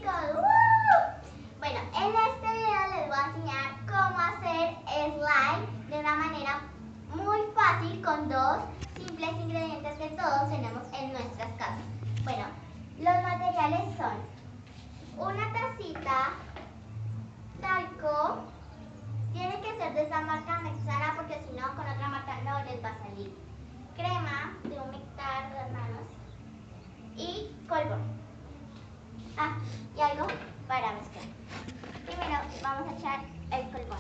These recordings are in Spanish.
chicos. Bueno, en este video les voy a enseñar cómo hacer slime de una manera muy fácil con dos simples ingredientes que todos tenemos en nuestras casas. Bueno, los materiales son una tacita, talco, tiene que ser de esta marca Mexana porque si no con otra marca no les va a salir, crema de humectar las manos y polvo. Y algo para mezclar. Primero vamos a echar el polvón.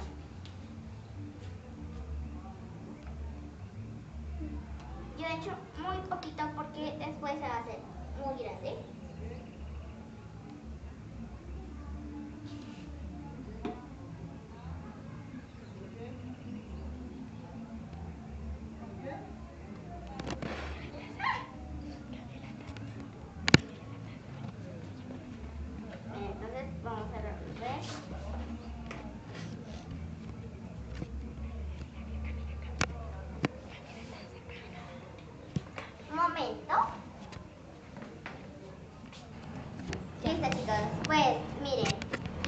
Yo he hecho muy poquito porque después se va a hacer muy grande. Entonces vamos a revolver. Un momento. Listo, chicos. Pues miren,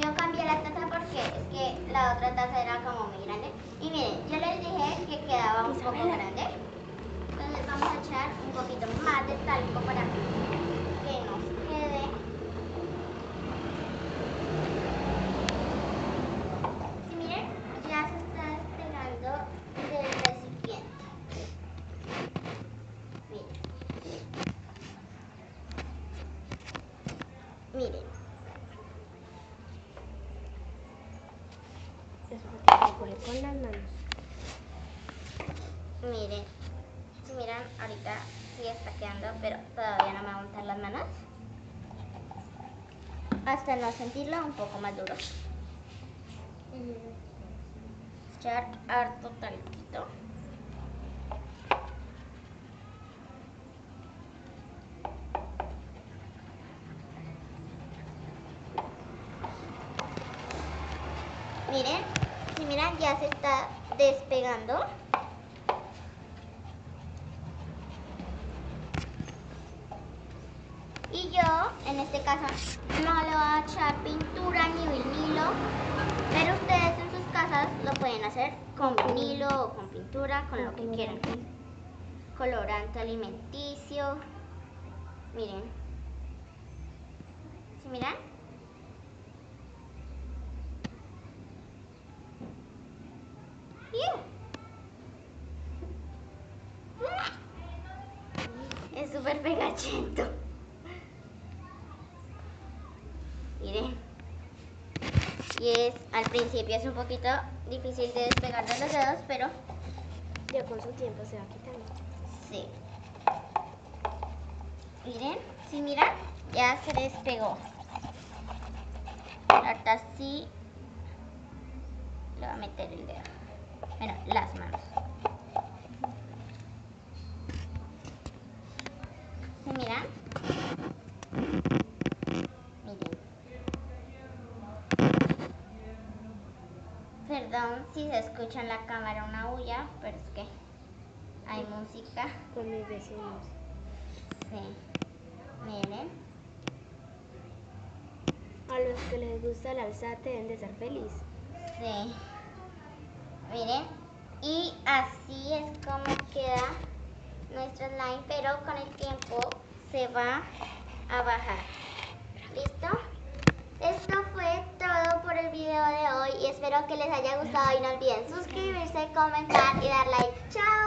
yo cambié la taza porque es que la otra taza era como muy grande. Y miren, yo les dije que quedaba un poco grande. Entonces vamos a echar un poquito más de talco para que nos quede. Sí, miren, ya se está despegando del recipiente. Miren. Eso se tiene que coger con las manos. Miren, si miran, ahorita sí está quedando, pero todavía no me va a untar las manos. Hasta no sentirlo un poco más duro. Echar harto talquito. Miren, si miran ya se está despegando. Y yo, en este caso, no le voy a echar pintura ni vinilo, pero ustedes en sus casas lo pueden hacer con vinilo o con pintura, con lo que quieran. Colorante alimenticio. Miren. ¿Sí miran? Es súper pegachento. Miren. Y al principio es un poquito difícil de despegar de los dedos, pero Ya con su tiempo se va quitando. sí. Miren, si miran, ya se despegó. Ahorita sí le voy a meter el dedo. Bueno, las manos. ¿Sí miran? Miren. Perdón si se escucha en la cámara una bulla, pero es que hay música. Con mis vecinos. Sí. Miren. A los que les gusta la alzate deben de ser felices. Sí. Miren. Y así es como queda nuestro slime, pero con el tiempo se va a bajar. ¿Listo? Esto fue todo por el video de hoy y espero que les haya gustado y no olviden suscribirse, comentar y dar like. ¡Chao!